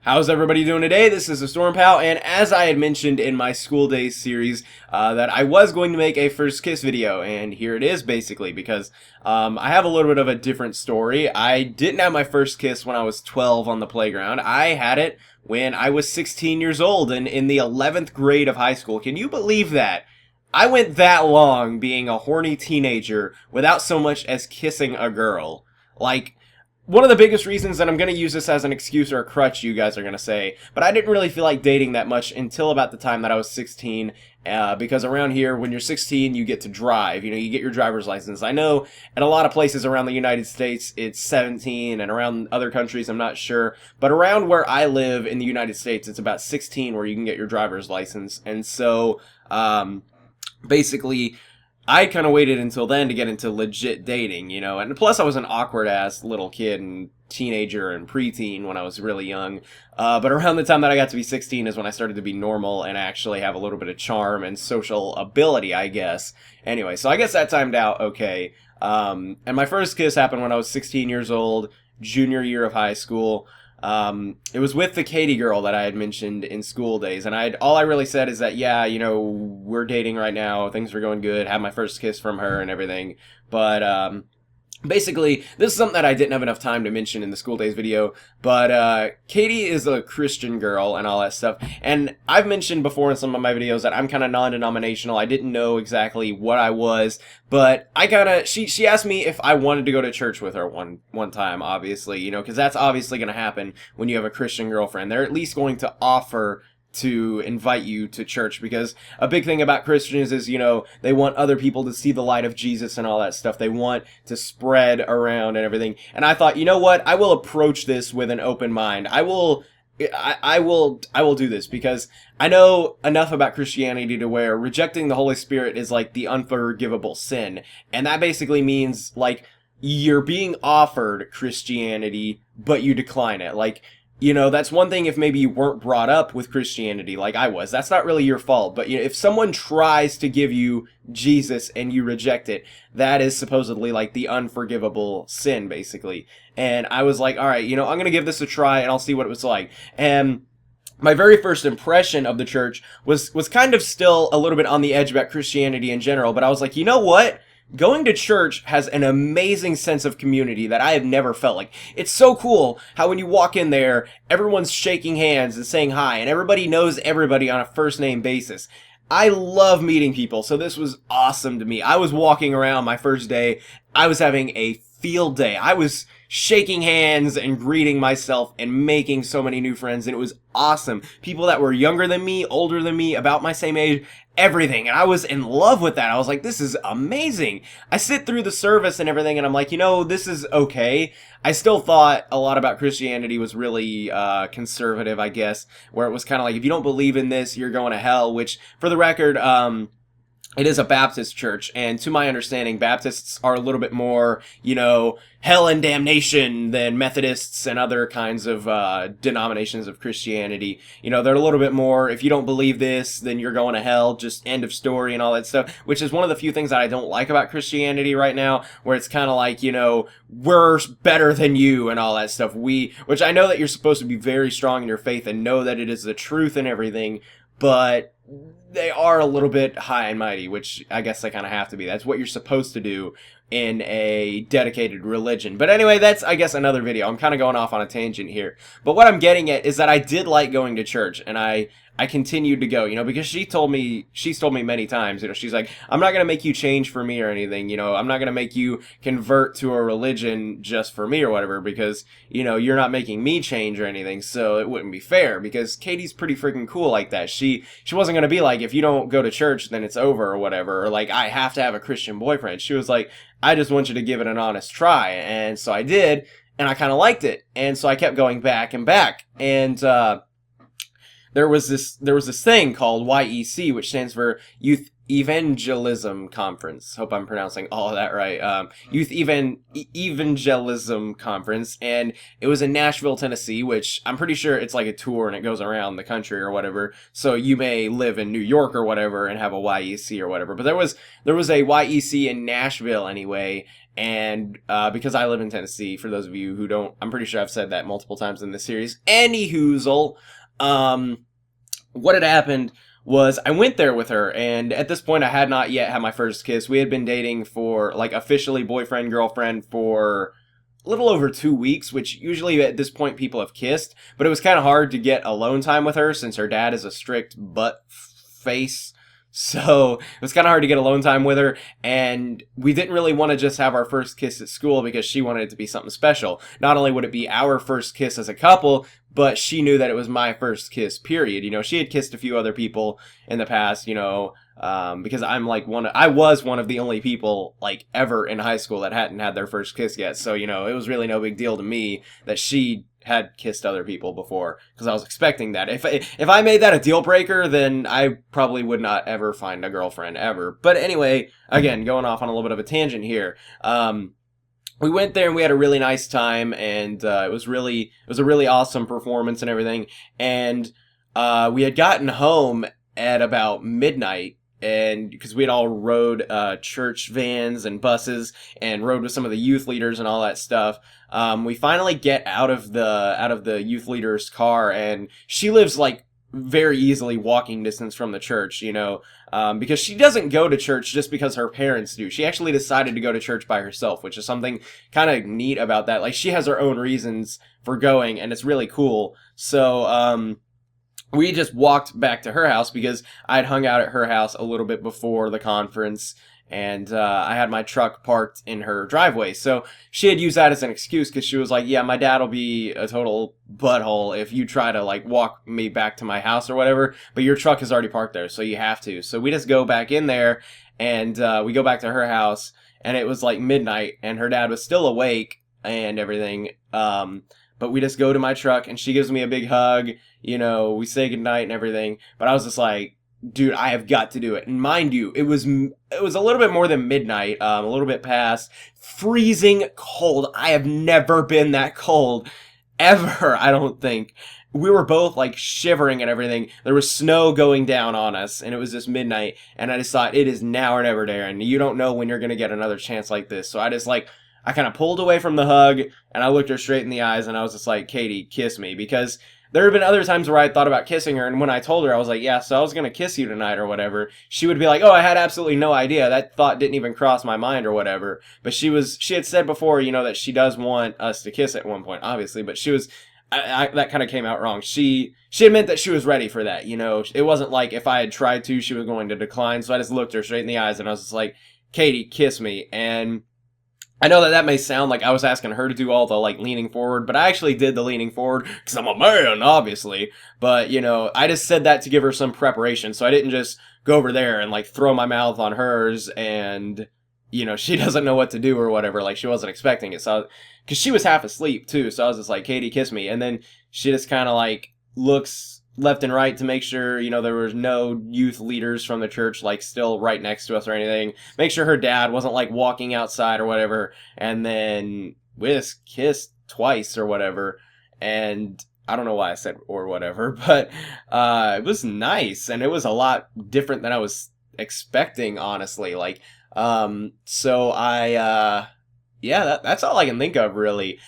How's everybody doing today? This is TheStormPow, and as I had mentioned in my school days series, that I was going to make a first kiss video, and here it is basically, because I have a little bit of a different story. I didn't have my first kiss when I was 12 on the playground. I had it when I was 16 years old and in the 11th grade of high school. Can you believe that? I went that long being a horny teenager without so much as kissing a girl. Like, one of the biggest reasons that I'm going to use this as an excuse or a crutch, you guys are going to say, but I didn't really feel like dating that much until about the time that I was 16, because around here, when you're 16, you get to drive, you get your driver's license. I know in a lot of places around the United States, it's 17, and around other countries, I'm not sure, but around where I live in the United States, it's about 16 where you can get your driver's license, and so, basically, I kind of waited until then to get into legit dating, and plus I was an awkward-ass little kid and teenager and preteen when I was really young, but around the time that I got to be 16 is when I started to be normal and actually have a little bit of charm and social ability, I guess. Anyway, so I guess that timed out okay, and my first kiss happened when I was 16 years old, junior year of high school. It was with the Katie girl that I had mentioned in school days, and all I really said is that, yeah, we're dating right now, things were going good, had my first kiss from her and everything, but, basically, this is something that I didn't have enough time to mention in the school days video, but, Katie is a Christian girl and all that stuff, and I've mentioned before in some of my videos that I'm kind of non-denominational. I didn't know exactly what I was, but she asked me if I wanted to go to church with her one time, obviously, because that's obviously going to happen when you have a Christian girlfriend. They're at least going to offer to invite you to church, because a big thing about Christians is, they want other people to see the light of Jesus and all that stuff. They want to spread around and everything. And I thought, you know what? I will approach this with an open mind. I will do this because I know enough about Christianity to where rejecting the Holy Spirit is like the unforgivable sin. And that basically means, like, you're being offered Christianity, but you decline it. Like, that's one thing if maybe you weren't brought up with Christianity like I was. That's not really your fault. But, if someone tries to give you Jesus and you reject it, that is supposedly like the unforgivable sin, basically. And I was like, all right, I'm going to give this a try and I'll see what it was like. And my very first impression of the church was kind of still a little bit on the edge about Christianity in general. But I was like, you know what? Going to church has an amazing sense of community that I have never felt. Like, it's so cool how when you walk in there, everyone's shaking hands and saying hi, and everybody knows everybody on a first name basis. I love meeting people, so this was awesome to me. I was walking around my first day, I was having a field day. I was shaking hands and greeting myself and making so many new friends, and it was awesome. People that were younger than me, older than me, about my same age, everything, and I was in love with that. I was like, this is amazing. I sit through the service and everything, and I'm like, this is okay. I still thought a lot about Christianity was really conservative, I guess, where it was kind of like, if you don't believe in this, you're going to hell, which, for the record, it is a Baptist church, and to my understanding, Baptists are a little bit more, hell and damnation than Methodists and other kinds of denominations of Christianity. They're a little bit more, if you don't believe this, then you're going to hell, just end of story and all that stuff, which is one of the few things that I don't like about Christianity right now, where it's kind of like, we're better than you and all that stuff. Which I know that you're supposed to be very strong in your faith and know that it is the truth and everything, but they are a little bit high and mighty, which I guess they kind of have to be. That's what you're supposed to do in a dedicated religion. But anyway, that's, I guess, another video. I'm kind of going off on a tangent here. But what I'm getting at is that I did like going to church, and I continued to go, because she's told me many times, she's like, I'm not going to make you change for me or anything, I'm not going to make you convert to a religion just for me or whatever, because, you're not making me change or anything, so it wouldn't be fair, because Katie's pretty freaking cool like that. She wasn't going to be like, if you don't go to church, then it's over or whatever, or like, I have to have a Christian boyfriend. She was like, I just want you to give it an honest try, and so I did, and I kind of liked it, and so I kept going back and back, and, there was this thing called YEC, which stands for Youth Evangelism Conference. Hope I'm pronouncing all of that right. Youth Evangelism Conference, and it was in Nashville, Tennessee, which I'm pretty sure it's like a tour and it goes around the country or whatever. So you may live in New York or whatever and have a YEC or whatever. But there was a YEC in Nashville anyway, And because I live in Tennessee, for those of you who don't, I'm pretty sure I've said that multiple times in this series. Anywhoozle, what had happened was I went there with her, and at this point I had not yet had my first kiss. We had been dating for, like, officially boyfriend, girlfriend for a little over 2 weeks, which usually at this point people have kissed, but it was kind of hard to get alone time with her since her dad is a strict butt face. So it was kind of hard to get alone time with her, and we didn't really want to just have our first kiss at school because she wanted it to be something special. Not only would it be our first kiss as a couple, but she knew that it was my first kiss, period. You know, she had kissed a few other people in the past, you know, because I was one of the only people, like, ever in high school that hadn't had their first kiss yet. So, you know, it was really no big deal to me that she had kissed other people before, because I was expecting that. If I made that a deal breaker, then I probably would not ever find a girlfriend ever. But anyway, again, going off on a little bit of a tangent here. We went there and we had a really nice time, and it was a really awesome performance and everything. And we had gotten home at about midnight, and because we had all rode church vans and buses and rode with some of the youth leaders and all that stuff, we finally get out of the youth leader's car, and she lives, like, very easily walking distance from the church, you know, because she doesn't go to church just because her parents do. She actually decided to go to church by herself, which is something kind of neat about that. Like, she has her own reasons for going, and it's really cool. So, we just walked back to her house because I'd hung out at her house a little bit before the conference, and I had my truck parked in her driveway. So she had used that as an excuse because she was like, yeah, my dad will be a total butthole if you try to, like, walk me back to my house or whatever, but your truck is already parked there, so you have to. So we just go back in there, and we go back to her house, and it was like midnight, and her dad was still awake and everything. But we just go to my truck, and she gives me a big hug, you know, we say goodnight and everything, but I was just like, dude, I have got to do it. And mind you, it was a little bit more than midnight, a little bit past, freezing cold. I have never been that cold, ever, I don't think. We were both, like, shivering and everything. There was snow going down on us, and it was just midnight, and I just thought, it is now or never, Darren. You don't know when you're gonna get another chance like this. So I kind of pulled away from the hug, and I looked her straight in the eyes, and I was just like, Katie, kiss me. Because there have been other times where I thought about kissing her, and when I told her, I was like, yeah, so I was going to kiss you tonight or whatever, she would be like, oh, I had absolutely no idea. That thought didn't even cross my mind or whatever. But she had said before, you know, that she does want us to kiss at one point, obviously, but she was... that kind of came out wrong. She had meant that she was ready for that, you know. It wasn't like if I had tried to, she was going to decline, so I just looked her straight in the eyes, and I was just like, Katie, kiss me. And I know that may sound like I was asking her to do all the, like, leaning forward, but I actually did the leaning forward, because I'm a man, obviously. But, you know, I just said that to give her some preparation, so I didn't just go over there and, like, throw my mouth on hers, and, you know, she doesn't know what to do or whatever, like, she wasn't expecting it, so, because she was half asleep, too, so I was just like, Katie, kiss me, and then she just kind of, like, looks left and right to make sure, you know, there was no youth leaders from the church, like, still right next to us or anything. Make sure her dad wasn't, like, walking outside or whatever. And then we just kissed twice or whatever. And I don't know why I said or whatever, but it was nice. And it was a lot different than I was expecting, honestly. Like, so yeah, that's all I can think of, really.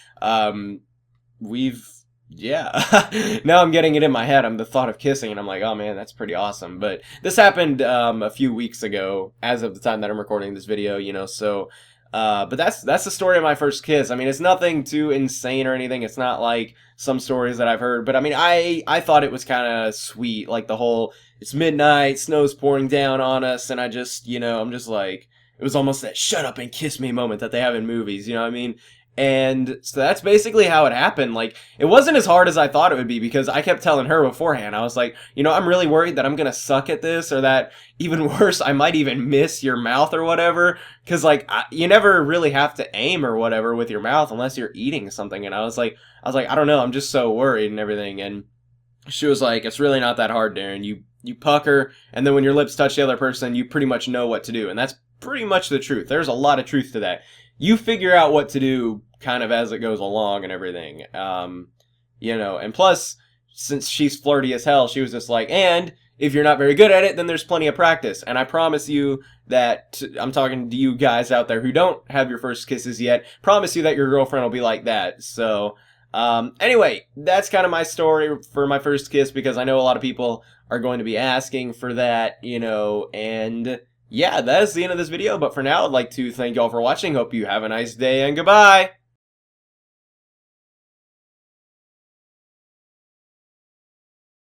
Yeah. Now I'm getting it in my head. I'm the thought of kissing, and I'm like, oh man, that's pretty awesome. But this happened a few weeks ago, as of the time that I'm recording this video, you know. So, but that's the story of my first kiss. I mean, it's nothing too insane or anything. It's not like some stories that I've heard. But I mean, I thought it was kind of sweet, like the whole it's midnight, snow's pouring down on us, and I just, you know, I'm just like, it was almost that shut up and kiss me moment that they have in movies. You know what I mean? And so that's basically how it happened. Like, it wasn't as hard as I thought it would be, because I kept telling her beforehand, I was like, you know, I'm really worried that I'm gonna suck at this, or that, even worse, I might even miss your mouth or whatever, because, like, you never really have to aim or whatever with your mouth unless you're eating something. And I was like, I don't know, I'm just so worried and everything. And she was like, it's really not that hard, Darren. You pucker, and then when your lips touch the other person, you pretty much know what to do. And that's pretty much the truth. There's a lot of truth to that. You figure out what to do kind of as it goes along and everything. You know, and plus, since she's flirty as hell, she was just like, and If you're not very good at it, then there's plenty of practice. And I promise you that, I'm talking to you guys out there who don't have your first kisses yet, promise you that your girlfriend will be like that. So, anyway, that's kind of my story for my first kiss, because I know a lot of people are going to be asking for that, you know, and yeah, that is the end of this video. But for now, I'd like to thank y'all for watching. Hope you have a nice day, and goodbye!